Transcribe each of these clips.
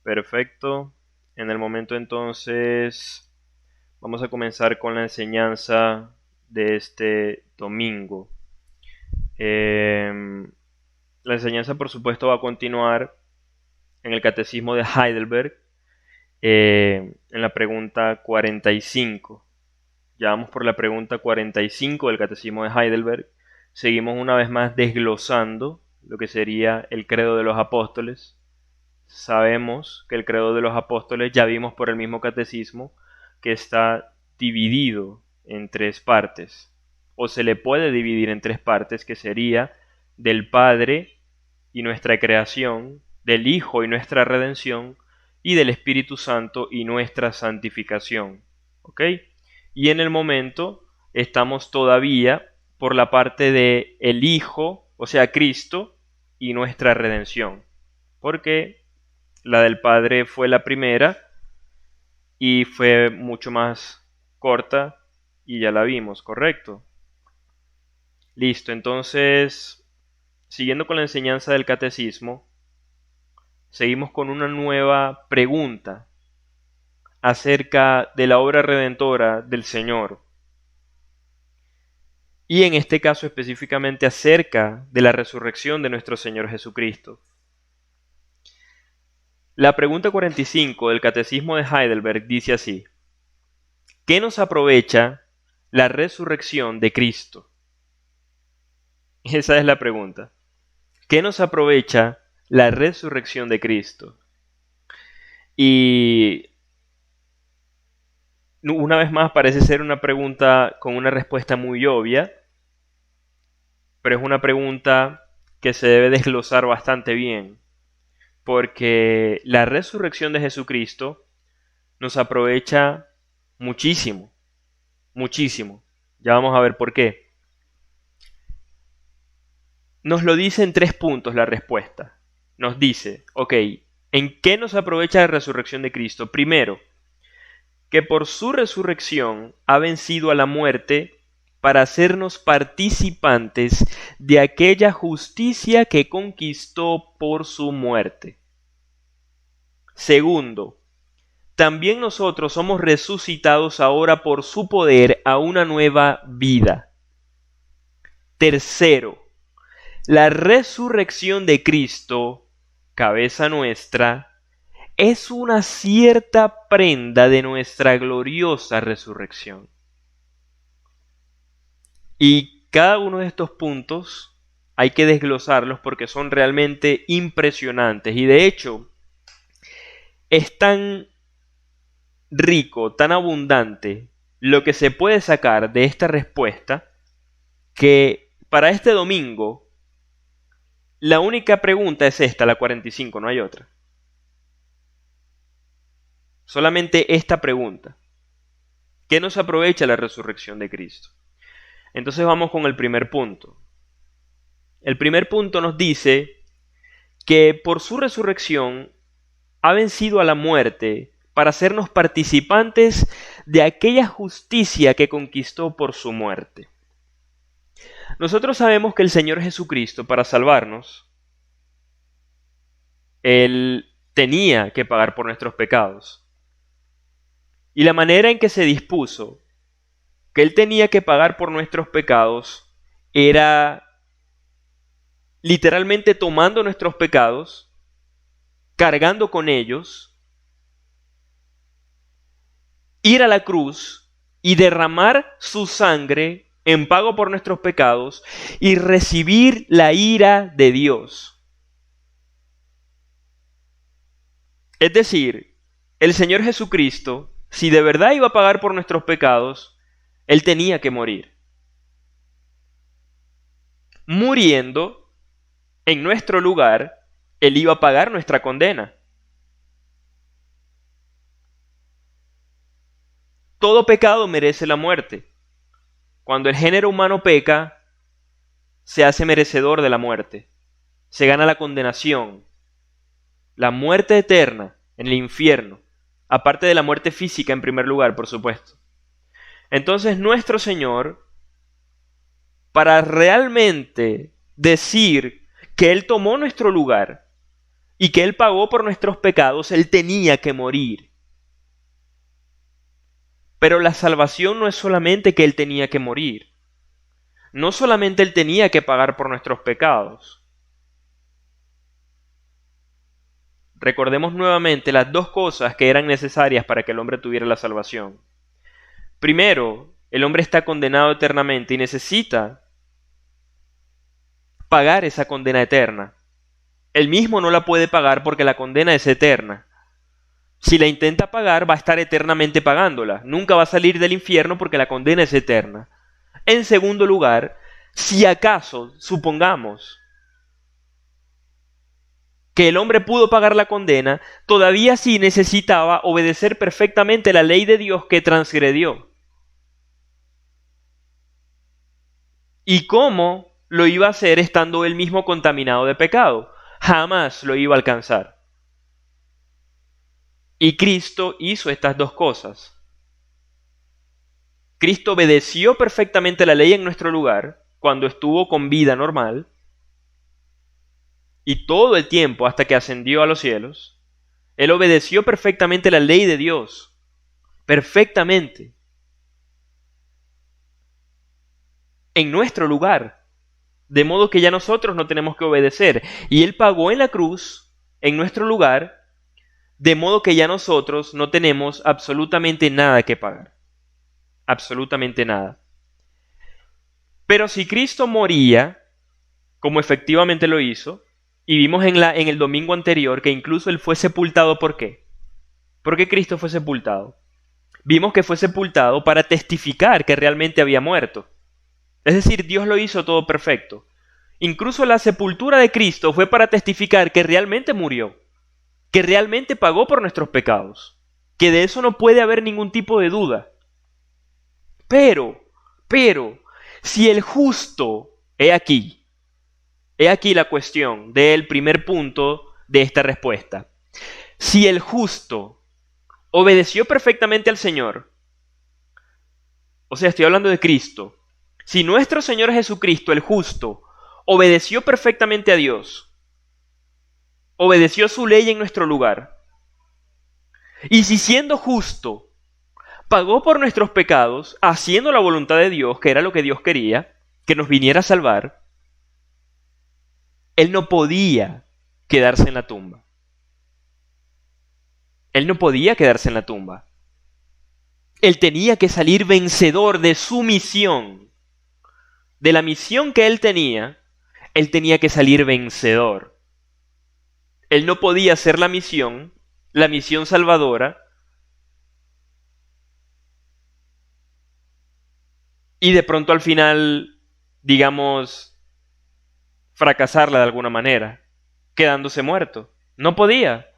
Perfecto. En el momento entonces vamos a comenzar con la enseñanza de este domingo. La enseñanza, por supuesto, va a continuar en el Catecismo de Heidelberg, en la pregunta 45. Ya vamos por la pregunta 45 del Catecismo de Heidelberg. Seguimos una vez más desglosando lo que sería el credo de los apóstoles. Sabemos que el credo de los apóstoles, ya vimos por el mismo catecismo, que está dividido en tres partes, o se le puede dividir en tres partes, que sería del Padre y nuestra creación, del Hijo y nuestra redención, y del Espíritu Santo y nuestra santificación. ¿Ok? Y en el momento estamos todavía por la parte de el Hijo, o sea, Cristo, y nuestra redención. Porque la del Padre fue la primera y fue mucho más corta y ya la vimos, ¿correcto? Listo, entonces, siguiendo con la enseñanza del catecismo, seguimos con una nueva pregunta acerca de la obra redentora del Señor. Y en este caso específicamente acerca de la resurrección de nuestro Señor Jesucristo. La pregunta 45 del Catecismo de Heidelberg dice así: ¿qué nos aprovecha la resurrección de Cristo? Esa es la pregunta. ¿Qué nos aprovecha la resurrección de Cristo? Y una vez más parece ser una pregunta con una respuesta muy obvia, pero es una pregunta que se debe desglosar bastante bien, porque la resurrección de Jesucristo nos aprovecha muchísimo, muchísimo. Ya vamos a ver por qué. Nos lo dice en 3 puntos la respuesta. Nos dice, ok, ¿en qué nos aprovecha la resurrección de Cristo? Primero, que por su resurrección ha vencido a la muerte para hacernos participantes de aquella justicia que conquistó por su muerte. Segundo, también nosotros somos resucitados ahora por su poder a una nueva vida. Tercero, la resurrección de Cristo, cabeza nuestra, es una cierta prenda de nuestra gloriosa resurrección. Y cada uno de estos puntos hay que desglosarlos porque son realmente impresionantes. Y de hecho, es tan rico, tan abundante lo que se puede sacar de esta respuesta que para este domingo la única pregunta es esta, la 45, no hay otra. Solamente esta pregunta. ¿Qué nos aprovecha la resurrección de Cristo? Entonces vamos con el primer punto. El primer punto nos dice que por su resurrección ha vencido a la muerte para hacernos participantes de aquella justicia que conquistó por su muerte. Nosotros sabemos que el Señor Jesucristo, para salvarnos, Él tenía que pagar por nuestros pecados. Y la manera en que se dispuso que Él tenía que pagar por nuestros pecados era literalmente tomando nuestros pecados, cargando con ellos, ir a la cruz y derramar su sangre en pago por nuestros pecados y recibir la ira de Dios. Es decir, el Señor Jesucristo, si de verdad iba a pagar por nuestros pecados, Él tenía que morir. Muriendo en nuestro lugar, Él iba a pagar nuestra condena. Todo pecado merece la muerte. Cuando el género humano peca, se hace merecedor de la muerte. Se gana la condenación, la muerte eterna en el infierno, aparte de la muerte física en primer lugar, por supuesto. Entonces nuestro Señor, para realmente decir que Él tomó nuestro lugar, y que Él pagó por nuestros pecados, Él tenía que morir. Pero la salvación no es solamente que Él tenía que morir. No solamente Él tenía que pagar por nuestros pecados. Recordemos nuevamente las dos cosas que eran necesarias para que el hombre tuviera la salvación. Primero, el hombre está condenado eternamente y necesita pagar esa condena eterna. Él mismo no la puede pagar porque la condena es eterna. Si la intenta pagar, va a estar eternamente pagándola. Nunca va a salir del infierno porque la condena es eterna. En segundo lugar, si acaso, supongamos, que el hombre pudo pagar la condena, todavía sí necesitaba obedecer perfectamente la ley de Dios que transgredió. ¿Y cómo lo iba a hacer estando él mismo contaminado de pecado? Jamás lo iba a alcanzar. Y Cristo hizo estas dos cosas. Cristo obedeció perfectamente la ley en nuestro lugar cuando estuvo con vida normal y todo el tiempo hasta que ascendió a los cielos. Él obedeció perfectamente la ley de Dios. Perfectamente. En nuestro lugar. De modo que ya nosotros no tenemos que obedecer. Y Él pagó en la cruz, en nuestro lugar, de modo que ya nosotros no tenemos absolutamente nada que pagar. Absolutamente nada. Pero si Cristo moría, como efectivamente lo hizo, y vimos en el domingo anterior que incluso Él fue sepultado, ¿por qué? ¿Por qué Cristo fue sepultado? Vimos que fue sepultado para testificar que realmente había muerto. Es decir, Dios lo hizo todo perfecto. Incluso la sepultura de Cristo fue para testificar que realmente murió, que realmente pagó por nuestros pecados, que de eso no puede haber ningún tipo de duda. Pero, si el justo, he aquí la cuestión del primer punto de esta respuesta. Si el justo obedeció perfectamente al Señor, o sea, estoy hablando de Cristo, si nuestro Señor Jesucristo, el justo, obedeció perfectamente a Dios, obedeció su ley en nuestro lugar, y si siendo justo, pagó por nuestros pecados, haciendo la voluntad de Dios, que era lo que Dios quería, que nos viniera a salvar, Él no podía quedarse en la tumba. Él no podía quedarse en la tumba. Él tenía que salir vencedor de su misión. De la misión que él tenía que salir vencedor. Él no podía hacer la misión salvadora, y de pronto al final, digamos, fracasarla de alguna manera, quedándose muerto. No podía.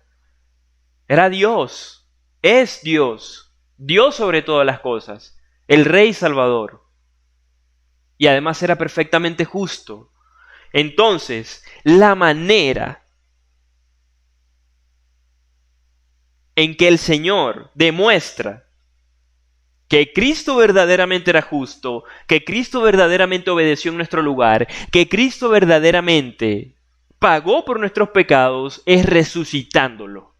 Era Dios, es Dios, Dios sobre todas las cosas, el Rey Salvador. Y además era perfectamente justo. Entonces, la manera en que el Señor demuestra que Cristo verdaderamente era justo, que Cristo verdaderamente obedeció en nuestro lugar, que Cristo verdaderamente pagó por nuestros pecados, es resucitándolo.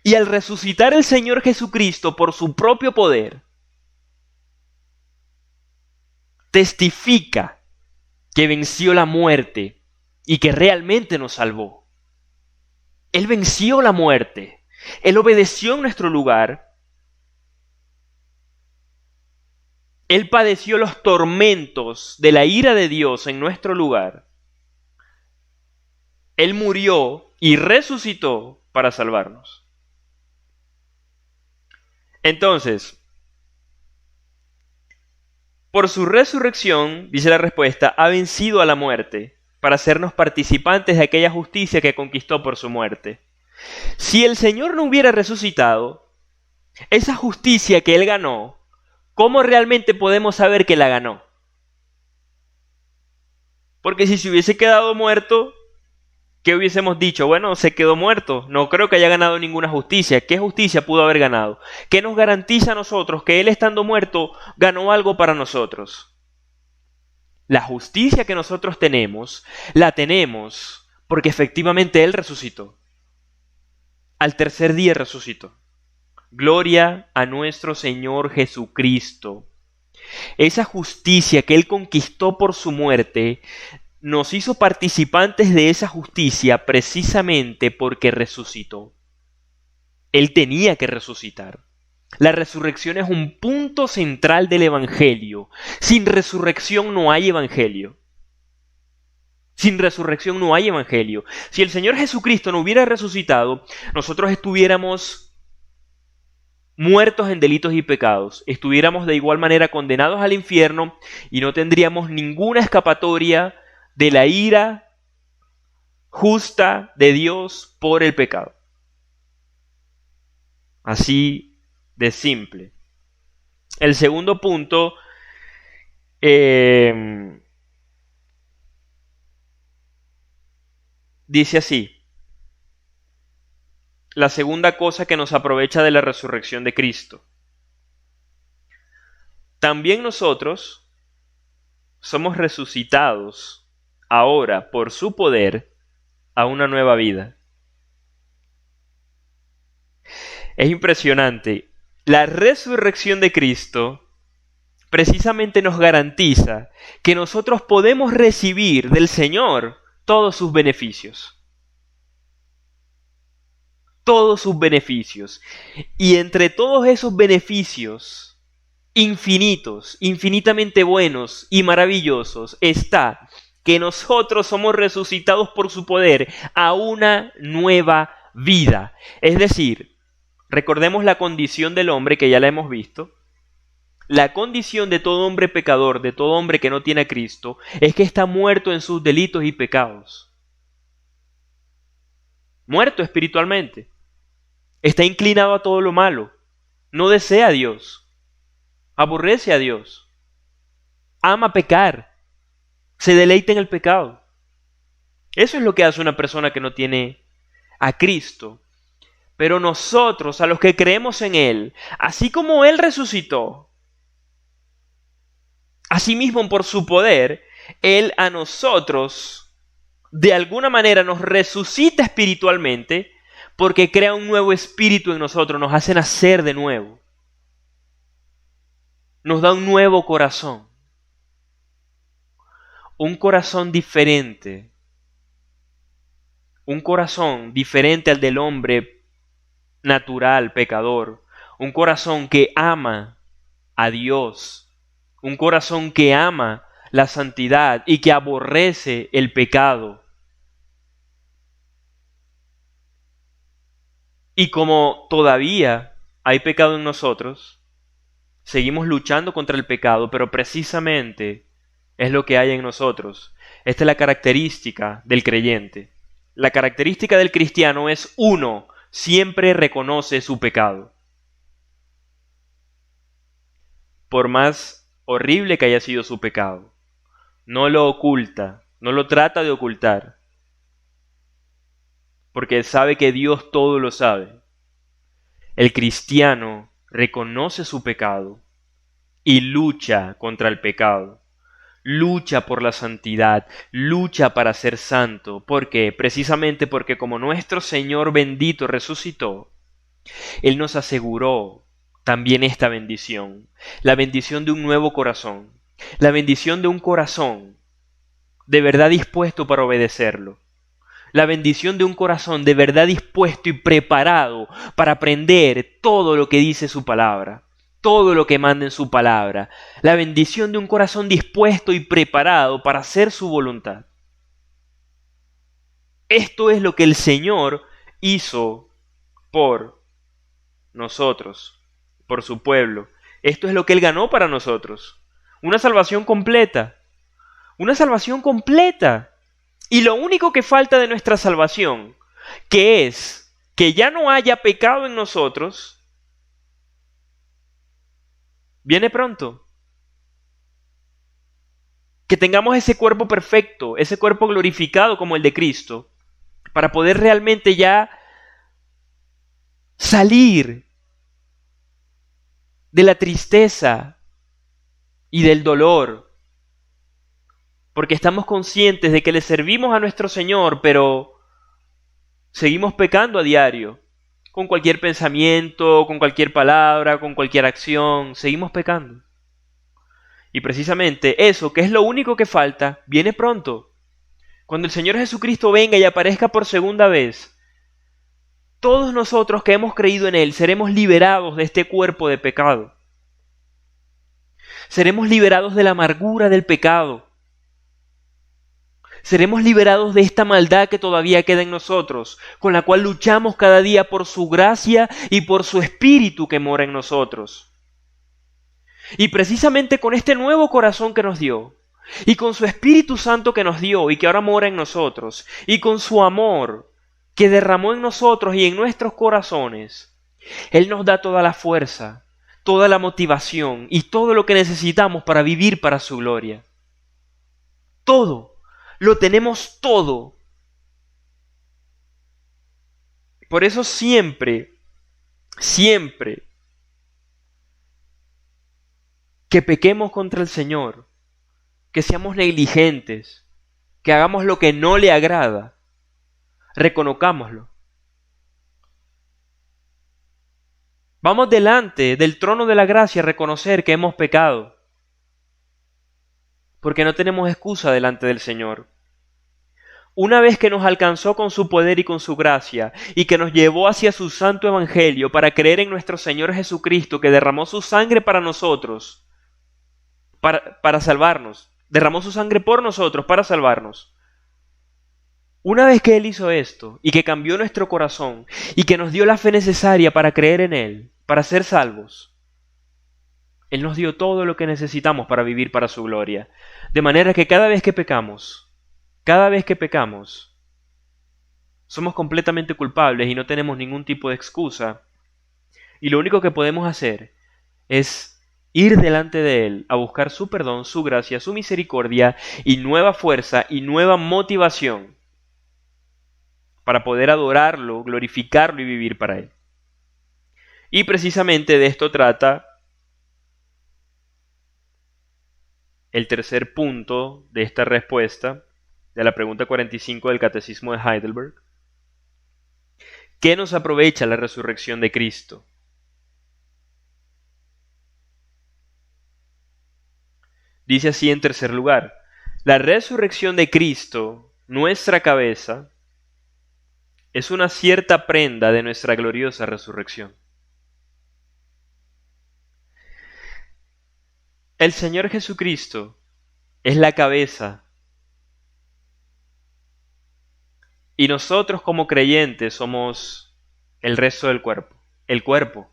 Y al resucitar el Señor Jesucristo por su propio poder, testifica que venció la muerte y que realmente nos salvó. Él venció la muerte. Él obedeció en nuestro lugar. Él padeció los tormentos de la ira de Dios en nuestro lugar. Él murió y resucitó para salvarnos. Entonces, por su resurrección, dice la respuesta, ha vencido a la muerte para hacernos participantes de aquella justicia que conquistó por su muerte. Si el Señor no hubiera resucitado, esa justicia que Él ganó, ¿cómo realmente podemos saber que la ganó? Porque si se hubiese quedado muerto, ¿qué hubiésemos dicho? Bueno, se quedó muerto. No creo que haya ganado ninguna justicia. ¿Qué justicia pudo haber ganado? ¿Qué nos garantiza a nosotros que Él estando muerto ganó algo para nosotros? La justicia que nosotros tenemos, la tenemos porque efectivamente Él resucitó. Al tercer día resucitó. Gloria a nuestro Señor Jesucristo. Esa justicia que Él conquistó por su muerte nos hizo participantes de esa justicia precisamente porque resucitó. Él tenía que resucitar. La resurrección es un punto central del Evangelio. Sin resurrección no hay Evangelio. Sin resurrección no hay Evangelio. Si el Señor Jesucristo no hubiera resucitado, nosotros estuviéramos muertos en delitos y pecados. Estuviéramos de igual manera condenados al infierno y no tendríamos ninguna escapatoria de la ira justa de Dios por el pecado. Así de simple. El segundo punto dice así. La segunda cosa que nos aprovecha de la resurrección de Cristo. También nosotros somos resucitados ahora por su poder a una nueva vida. Es impresionante. La resurrección de Cristo precisamente nos garantiza que nosotros podemos recibir del Señor todos sus beneficios. Todos sus beneficios. Y entre todos esos beneficios infinitos, infinitamente buenos y maravillosos, está que nosotros somos resucitados por su poder a una nueva vida. Es decir, recordemos la condición del hombre que ya la hemos visto. La condición de todo hombre pecador, de todo hombre que no tiene a Cristo, es que está muerto en sus delitos y pecados. Muerto espiritualmente. Está inclinado a todo lo malo. No desea a Dios. Aborrece a Dios. Ama pecar. Se deleita en el pecado. Eso es lo que hace una persona que no tiene a Cristo. Pero nosotros, a los que creemos en Él, así como Él resucitó, asimismo por su poder, Él a nosotros, de alguna manera, nos resucita espiritualmente porque crea un nuevo espíritu en nosotros, nos hace nacer de nuevo. Nos da un nuevo corazón. Un corazón diferente. Un corazón diferente al del hombre natural, pecador. Un corazón que ama a Dios. Un corazón que ama la santidad y que aborrece el pecado. Y como todavía hay pecado en nosotros, seguimos luchando contra el pecado, pero precisamente es lo que hay en nosotros. Esta es la característica del creyente. La característica del cristiano es uno, siempre reconoce su pecado. Por más horrible que haya sido su pecado, no lo oculta, no lo trata de ocultar, porque sabe que Dios todo lo sabe. El cristiano reconoce su pecado y lucha contra el pecado. Lucha por la santidad, lucha para ser santo. ¿Por qué? Precisamente porque como nuestro Señor bendito resucitó, Él nos aseguró también esta bendición. La bendición de un nuevo corazón. La bendición de un corazón de verdad dispuesto para obedecerlo. La bendición de un corazón de verdad dispuesto y preparado para aprender todo lo que dice su palabra. Todo lo que manda en su palabra. La bendición de un corazón dispuesto y preparado para hacer su voluntad. Esto es lo que el Señor hizo por nosotros, por su pueblo. Esto es lo que Él ganó para nosotros. Una salvación completa. Una salvación completa. Y lo único que falta de nuestra salvación, que es que ya no haya pecado en nosotros, viene pronto. Que tengamos ese cuerpo perfecto, ese cuerpo glorificado como el de Cristo, para poder realmente ya salir de la tristeza y del dolor porque estamos conscientes de que le servimos a nuestro Señor, pero seguimos pecando a diario, con cualquier pensamiento, con cualquier palabra, con cualquier acción, seguimos pecando. Y precisamente eso, que es lo único que falta, viene pronto. Cuando el Señor Jesucristo venga y aparezca por segunda vez, todos nosotros que hemos creído en Él seremos liberados de este cuerpo de pecado. Seremos liberados de la amargura del pecado. Seremos liberados de esta maldad que todavía queda en nosotros, con la cual luchamos cada día por su gracia y por su Espíritu que mora en nosotros. Y precisamente con este nuevo corazón que nos dio, y con su Espíritu Santo que nos dio y que ahora mora en nosotros, y con su amor que derramó en nosotros y en nuestros corazones, Él nos da toda la fuerza, toda la motivación y todo lo que necesitamos para vivir para su gloria. Todo. Lo tenemos todo. Por eso siempre que pequemos contra el Señor, que seamos negligentes, que hagamos lo que no le agrada, reconozcámoslo. Vamos delante del trono de la gracia a reconocer que hemos pecado, porque no tenemos excusa delante del Señor. Una vez que nos alcanzó con su poder y con su gracia, y que nos llevó hacia su santo evangelio para creer en nuestro Señor Jesucristo, que derramó su sangre para nosotros, para salvarnos, derramó su sangre por nosotros para salvarnos. Una vez que Él hizo esto, y que cambió nuestro corazón, y que nos dio la fe necesaria para creer en Él, para ser salvos, Él nos dio todo lo que necesitamos para vivir para su gloria. De manera que cada vez que pecamos, somos completamente culpables y no tenemos ningún tipo de excusa. Y lo único que podemos hacer es ir delante de Él a buscar su perdón, su gracia, su misericordia y nueva fuerza y nueva motivación para poder adorarlo, glorificarlo y vivir para Él. Y precisamente de esto trata el tercer punto de esta respuesta de la pregunta 45 del Catecismo de Heidelberg. ¿Qué nos aprovecha la resurrección de Cristo? Dice así en tercer lugar: la resurrección de Cristo, nuestra cabeza, es una cierta prenda de nuestra gloriosa resurrección. El Señor Jesucristo es la cabeza y nosotros como creyentes somos el resto del cuerpo, el cuerpo.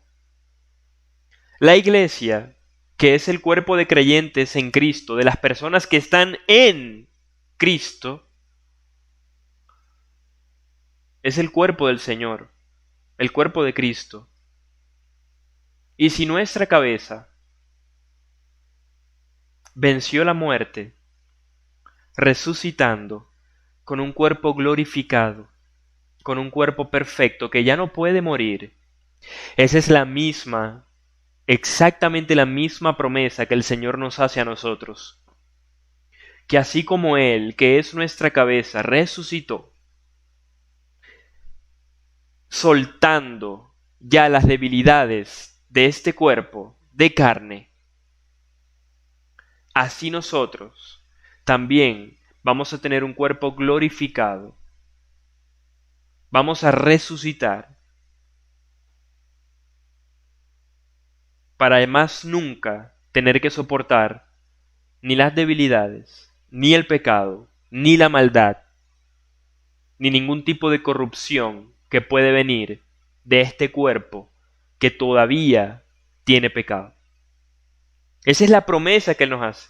La iglesia, que es el cuerpo de creyentes en Cristo, de las personas que están en Cristo, es el cuerpo del Señor, el cuerpo de Cristo. Y si nuestra cabeza venció la muerte, resucitando con un cuerpo glorificado, con un cuerpo perfecto que ya no puede morir, esa es la misma, exactamente la misma promesa que el Señor nos hace a nosotros. Que así como Él, que es nuestra cabeza, resucitó, soltando ya las debilidades de este cuerpo de carne, así nosotros también vamos a tener un cuerpo glorificado. Vamos a resucitar para más nunca tener que soportar ni las debilidades, ni el pecado, ni la maldad, ni ningún tipo de corrupción que puede venir de este cuerpo que todavía tiene pecado. Esa es la promesa que Él nos hace,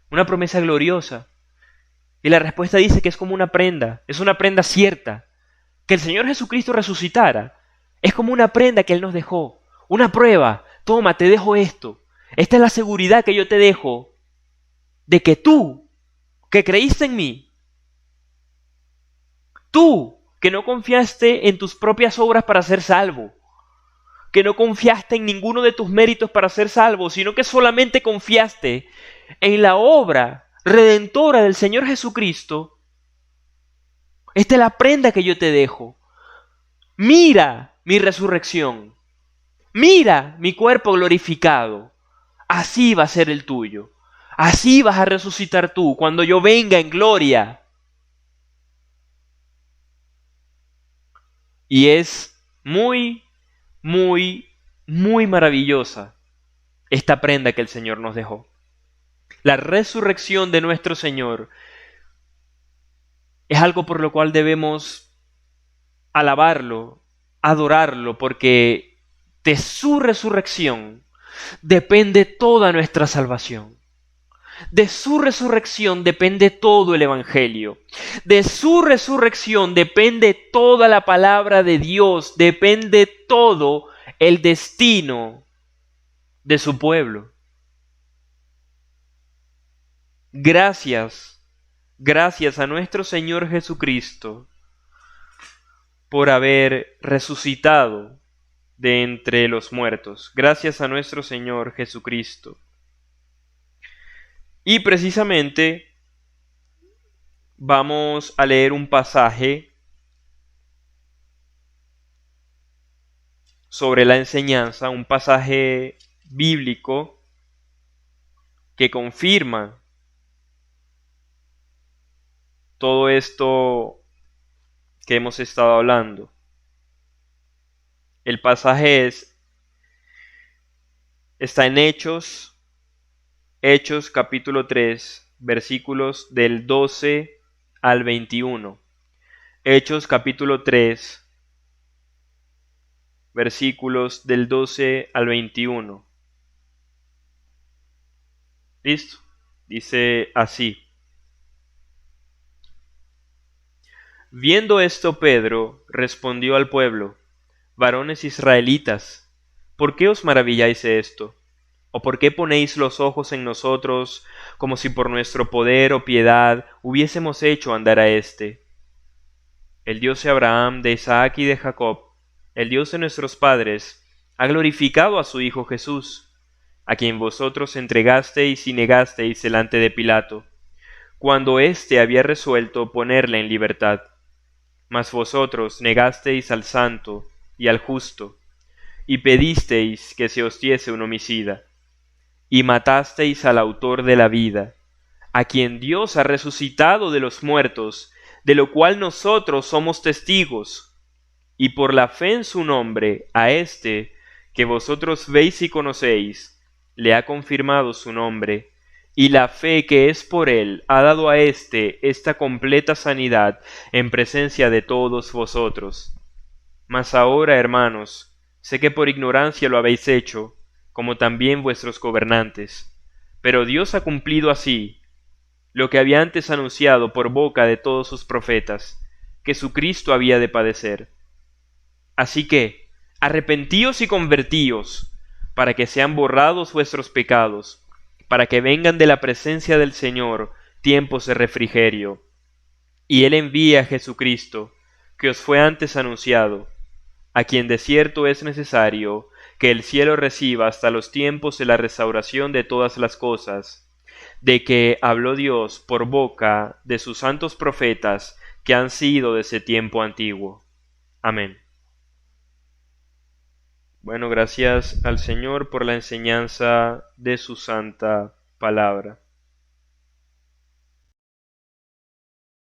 una promesa gloriosa. Y la respuesta dice que es como una prenda, es una prenda cierta. Que el Señor Jesucristo resucitara es como una prenda que Él nos dejó, una prueba. Toma, te dejo esto. Esta es la seguridad que yo te dejo de que tú, que creíste en mí, tú, que no confiaste en tus propias obras para ser salvo, que no confiaste en ninguno de tus méritos para ser salvo, sino que solamente confiaste en la obra redentora del Señor Jesucristo, esta es la prenda que yo te dejo. Mira mi resurrección. Mira mi cuerpo glorificado. Así va a ser el tuyo. Así vas a resucitar tú cuando yo venga en gloria. Y es muy, muy, muy maravillosa esta prenda que el Señor nos dejó. La resurrección de nuestro Señor es algo por lo cual debemos alabarlo, adorarlo, porque de su resurrección depende toda nuestra salvación. De su resurrección depende todo el Evangelio. De su resurrección depende toda la palabra de Dios. Depende todo el destino de su pueblo. Gracias, gracias a nuestro Señor Jesucristo por haber resucitado de entre los muertos. Gracias a nuestro Señor Jesucristo. Y precisamente vamos a leer un pasaje sobre la enseñanza, un pasaje bíblico que confirma todo esto que hemos estado hablando. El pasaje está en Hechos capítulo 3, versículos del 12 al 21. Hechos capítulo 3, versículos del 12 al 21. ¿Listo? Dice así. Viendo esto, Pedro respondió al pueblo: Varones israelitas, ¿por qué os maravilláis de esto? ¿O por qué ponéis los ojos en nosotros, como si por nuestro poder o piedad hubiésemos hecho andar a éste? El Dios de Abraham, de Isaac y de Jacob, el Dios de nuestros padres, ha glorificado a su Hijo Jesús, a quien vosotros entregasteis y negasteis delante de Pilato, cuando éste había resuelto ponerle en libertad. Mas vosotros negasteis al santo y al justo, y pedisteis que se os diese un homicida, y matasteis al autor de la vida, a quien Dios ha resucitado de los muertos, de lo cual nosotros somos testigos, y por la fe en su nombre, a éste, que vosotros veis y conocéis, le ha confirmado su nombre, y la fe que es por él ha dado a éste esta completa sanidad en presencia de todos vosotros. Mas ahora, hermanos, sé que por ignorancia lo habéis hecho, como también vuestros gobernantes. Pero Dios ha cumplido así lo que había antes anunciado por boca de todos sus profetas, que su Cristo había de padecer. Así que, arrepentíos y convertíos, para que sean borrados vuestros pecados, para que vengan de la presencia del Señor tiempos de refrigerio. Y Él envía a Jesucristo, que os fue antes anunciado, a quien de cierto es necesario que el cielo reciba hasta los tiempos de la restauración de todas las cosas, de que habló Dios por boca de sus santos profetas que han sido desde tiempo antiguo. Amén. Bueno, gracias al Señor por la enseñanza de su santa palabra.